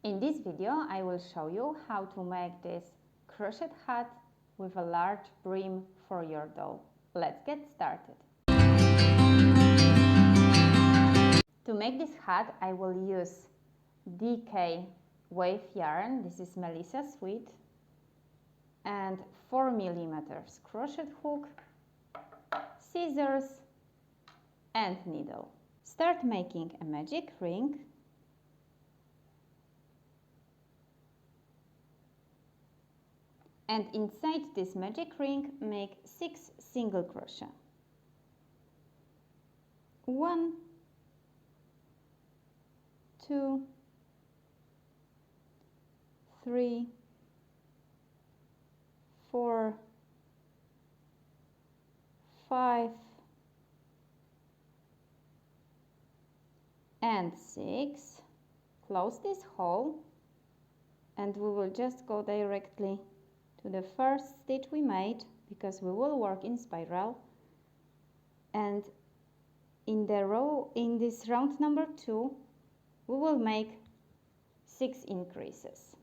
In this video, I will show you how to make this crochet hat with a large brim for your doll. Let's get started. To make this hat, I will use DK wave yarn. This is Melissa Sweet, and 4mm crochet hook, scissors and needle. Start making a magic ring. And inside this magic ring, make 6 single crochet. 1, 2, 3, 4, 5, and 6. Close this hole, and we will just go directly to the first stitch we made, because we will work in spiral. And in this round number 2, we will make 6 increases.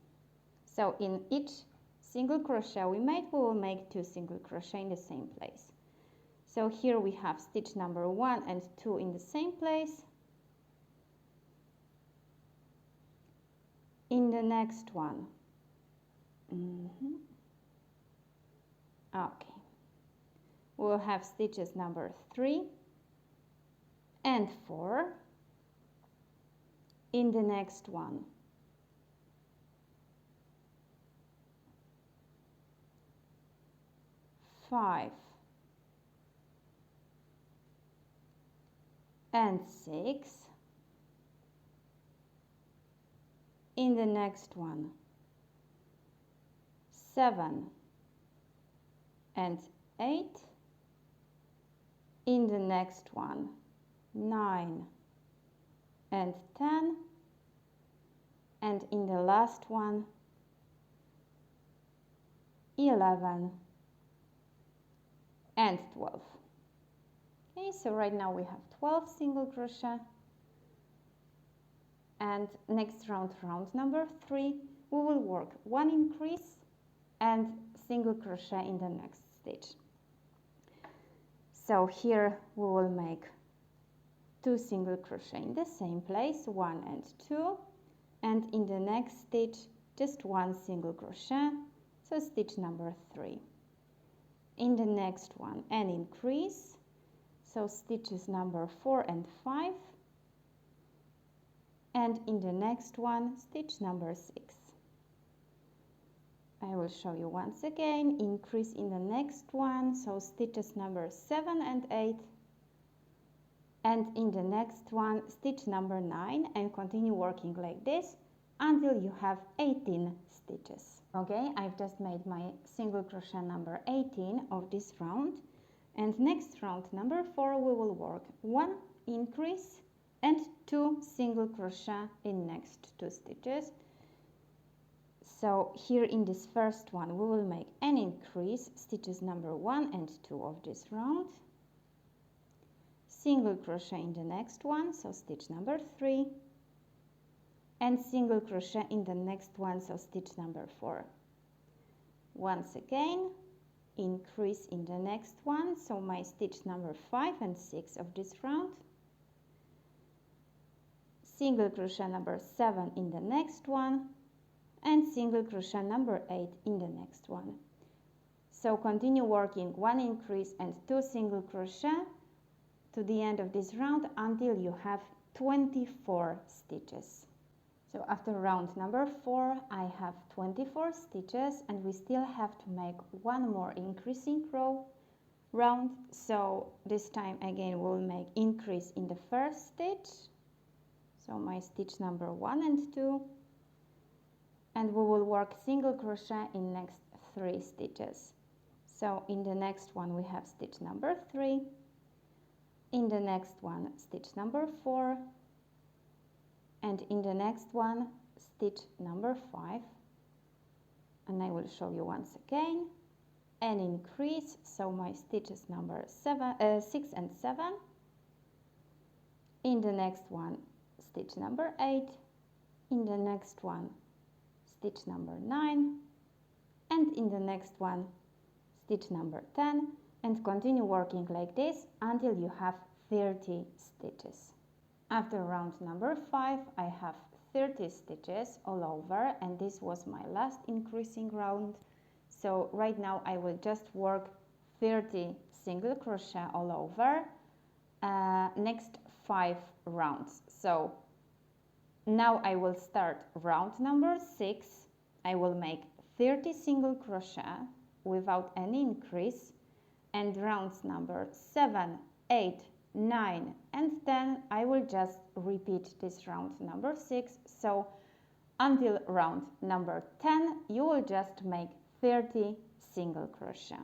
So in each single crochet we made, we will make 2 single crochet in the same place. So here we have stitch number 1 and 2 in the same place. In the next one, okay, we'll have stitches number 3 and 4 in the next one. Five and 6 in the next one. 7 and 8 in the next one. 9 and 10, and in the last one 11 and 12. Okay, so right now we have 12 single crochet, and next round, round number 3, we will work 1 increase and single crochet in the next stitch. So here we will make 2 single crochet in the same place, 1 and 2, and in the next stitch just 1 single crochet, so stitch number 3. In the next one an increase, so stitches number 4 and 5, and in the next one stitch number 6. I will show you once again, increase in the next one, so stitches number 7 and 8, and in the next one stitch number 9, and continue working like this until you have 18 stitches. Okay, I've just made my single crochet number 18 of this round, and next round number 4 we will work 1 increase and 2 single crochet in next 2 stitches. So here in this first one we will make an increase, stitches number 1 and 2 of this round, single crochet in the next one, so stitch number 3, and single crochet in the next one, so stitch number 4. Once again, increase in the next one, so my stitch number 5 and 6 of this round, single crochet number 7 in the next one, and single crochet number 8 in the next one. So continue working 1 increase and 2 single crochet to the end of this round until you have 24 stitches. So after round number 4 I have 24 stitches, and we still have to make 1 more increasing round. So this time again we'll make increase in the first stitch, so my stitch number 1 and 2, and we will work single crochet in next 3 stitches. So in the next one we have stitch number 3, in the next one stitch number 4, and in the next one stitch number 5, and I will show you once again an increase, so my stitches number 6 and 7, in the next one stitch number 8, in the next one stitch number 9, and in the next one stitch number 10, and continue working like this until you have 30 stitches. After round number 5, I have 30 stitches all over, and this was my last increasing round. So right now I will just work 30 single crochet all over next 5 rounds. So now I will start round number 6. I will make 30 single crochet without any increase, and rounds number 7, 8, 9 and 10 I will just repeat this round number 6. So until round number 10 you will just make 30 single crochet.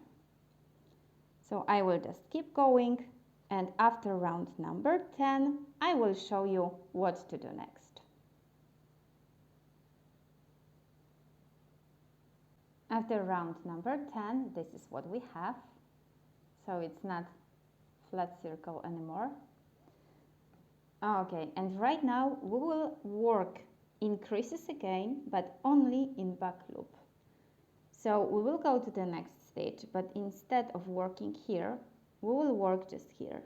So I will just keep going, and after round number 10 I will show you what to do next. After round number 10, this is what we have. So it's not flat circle anymore. Okay, and right now we will work increases again, but only in back loop. So we will go to the next stitch, but instead of working here, we will work just here.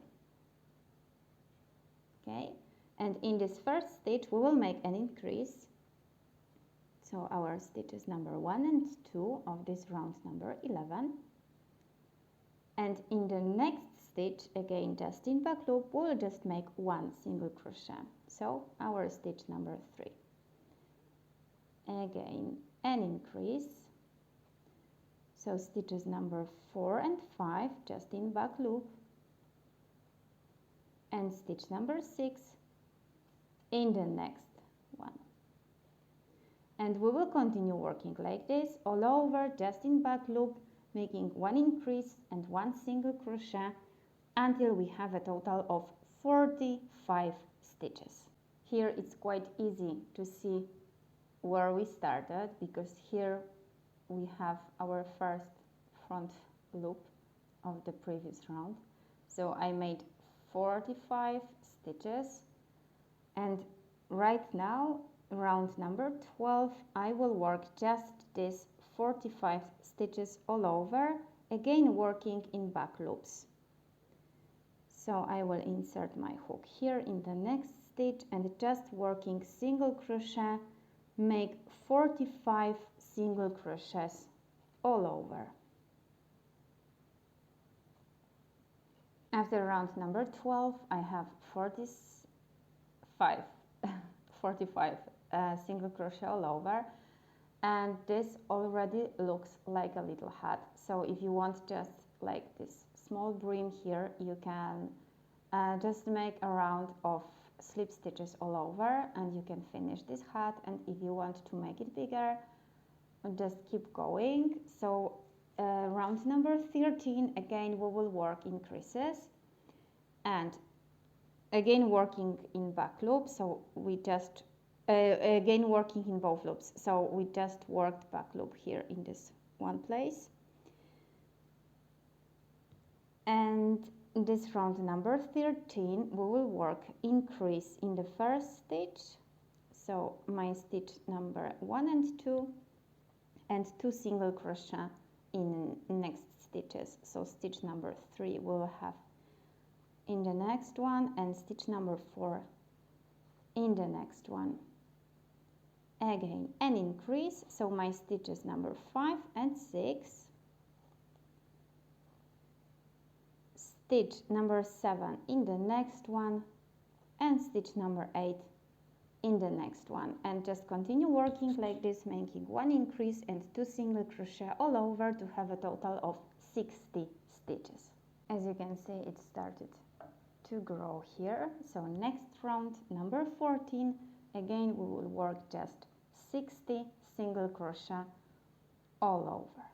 Okay, and in this first stitch we will make an increase. So our stitches number 1 and 2 of this round number 11. And in the next stitch, again just in back loop, we'll just make 1 single crochet. So our stitch number 3. Again, an increase. So stitches number 4 and 5 just in back loop. And stitch number 6 in the next one. And we will continue working like this all over, just in back loop, making 1 increase and 1 single crochet until we have a total of 45 stitches. Here it's quite easy to see where we started, because here we have our first front loop of the previous round. So I made 45 stitches, and right now round number 12 I will work just this 45 stitches all over, again working in back loops. So I will insert my hook here in the next stitch and just working single crochet, make 45 single crochets all over. After round number 12 I have 45 single crochet all over, and this already looks like a little hat. So if you want just like this small brim here, you can just make a round of slip stitches all over and you can finish this hat. And if you want to make it bigger, just keep going. So round number 13, again we will work increases and again working in back loop. So we just again working in both loops. So we just worked back loop here in this one place. And this round number 13 we will work increase in the first stitch. So my stitch number 1 and 2 and 2 single crochet in next stitches. So stitch number 3 we'll have in the next one, and stitch number 4 in the next one. Again an increase, so my stitches number 5 and 6, stitch number 7 in the next one, and stitch number 8 in the next one, and just continue working like this, making 1 increase and 2 single crochet all over to have a total of 60 stitches. As you can see, it started to grow here. So next round number 14, again we will work just 60 single crochet all over.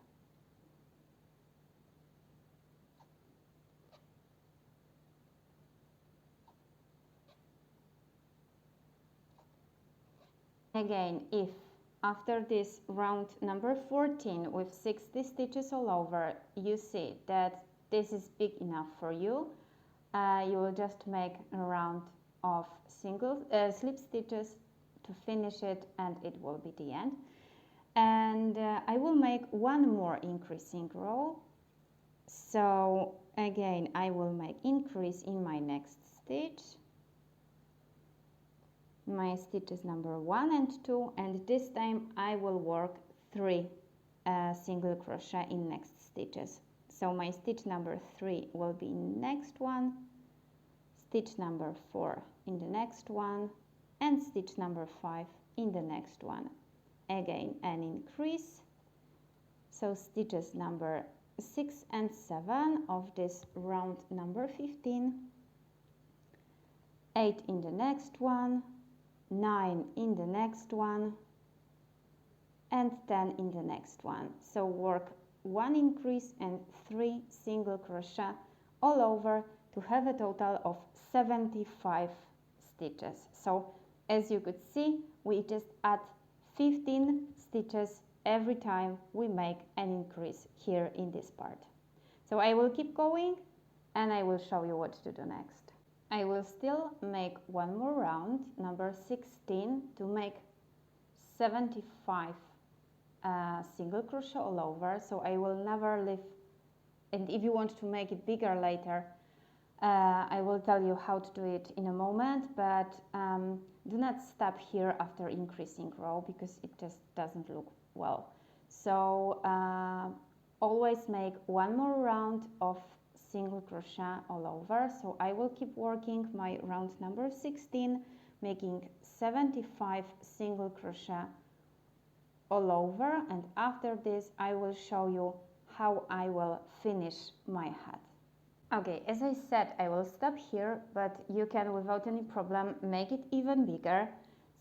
Again, if after this round number 14 with 60 stitches all over, you see that this is big enough for you, you will just make a round of single slip stitches to finish it, and it will be the end. And I will make one more increasing row. So again, I will make increase in my next stitch, my stitches number 1 and 2, and this time I will work 3 single crochet in next stitches. So my stitch number 3 will be in next one, stitch number 4 in the next one, and stitch number 5 in the next one. Again, an increase, so stitches number 6 and 7 of this round number 15, 8 in the next one, 9 in the next one, and 10 in the next one. So work 1 increase and 3 single crochet all over to have a total of 75 stitches. So as you could see, we just add 15 stitches every time we make an increase here in this part. So I will keep going and I will show you what to do next. I will still make one more round, number 16, to make 75 single crochet all over. So I will never leave, and if you want to make it bigger later, I will tell you how to do it in a moment, but do not stop here after increasing row because it just doesn't look well. So always make one more round of single crochet all over. So I will keep working my round number 16, making 75 single crochet all over, and after this I will show you how I will finish my hat. Okay, as I said, I will stop here, but you can without any problem make it even bigger.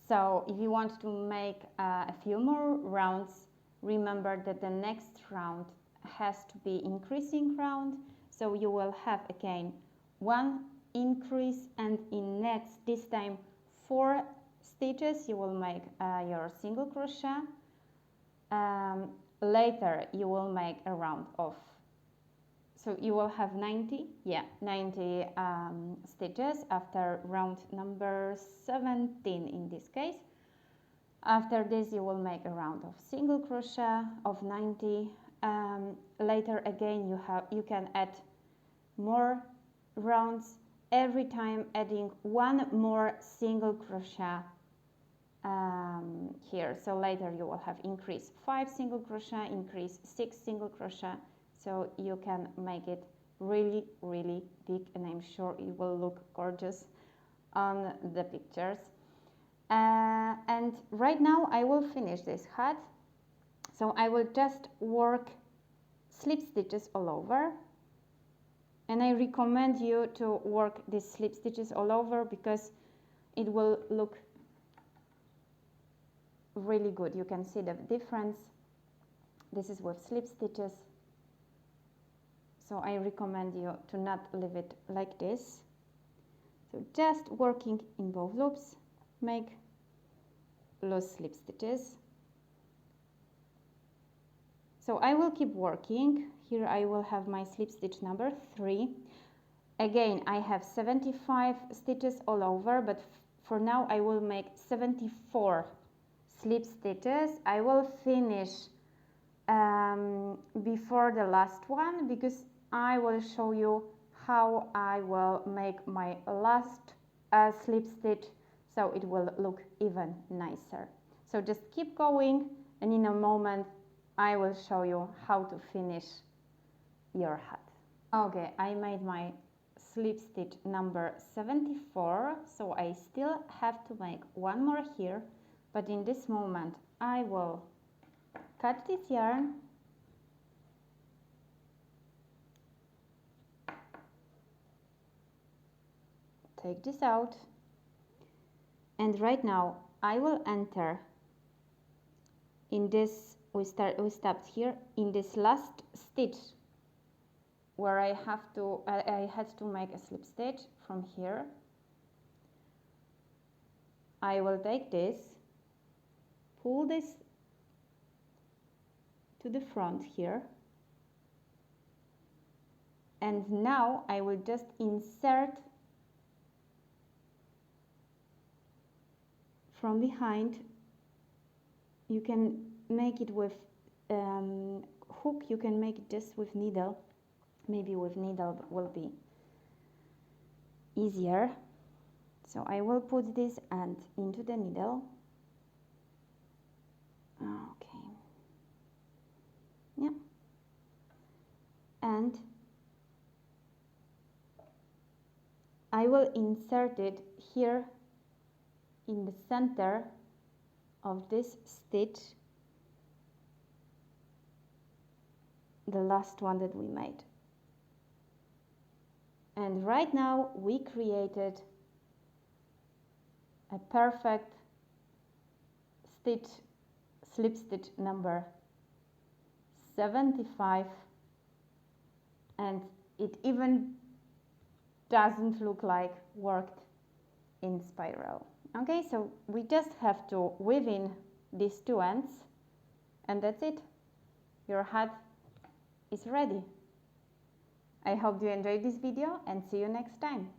So if you want to make a few more rounds, remember that the next round has to be increasing round. So you will have again one increase, and in next, this time 4 stitches, you will make your single crochet. Later you will make a round of, so you will have 90 stitches after round number 17 in this case. After this you will make a round of single crochet of 90. Later again you can add more rounds, every time adding one more single crochet here. So later you will have increase 5 single crochet, increase 6 single crochet, so you can make it really big, and I'm sure it will look gorgeous on the pictures. And right now I will finish this hat, so I will just work slip stitches all over, and I recommend you to work these slip stitches all over because it will look really good. You can see the difference. This is with slip stitches, so I recommend you to not leave it like this. So just working in both loops, make loose slip stitches. So I will keep working. Here I will have my slip stitch number 3. Again, I have 75 stitches all over, but for now I will make 74 slip stitches. I will finish before the last one because I will show you how I will make my last slip stitch, so it will look even nicer. So just keep going, and in a moment I will show you how to finish your hat. Okay, I made my slip stitch number 74, so I still have to make one more here, but in this moment I will cut this yarn, take this out, and right now I will enter in this, we stopped here in this last stitch where I had to make a slip stitch from here. I will take this, pull this to the front here, and now I will just insert from behind. You can make it with hook, you can make it just with needle. Maybe with needle will be easier. So I will put this end into the needle. Okay. Yeah. And I will insert it here in the center of this stitch, the last one that we made. And right now we created a perfect stitch, slip stitch number 75, and it even doesn't look like worked in spiral. Okay, so we just have to weave in these two ends, and that's it. Your hat is ready. I hope you enjoyed this video and see you next time.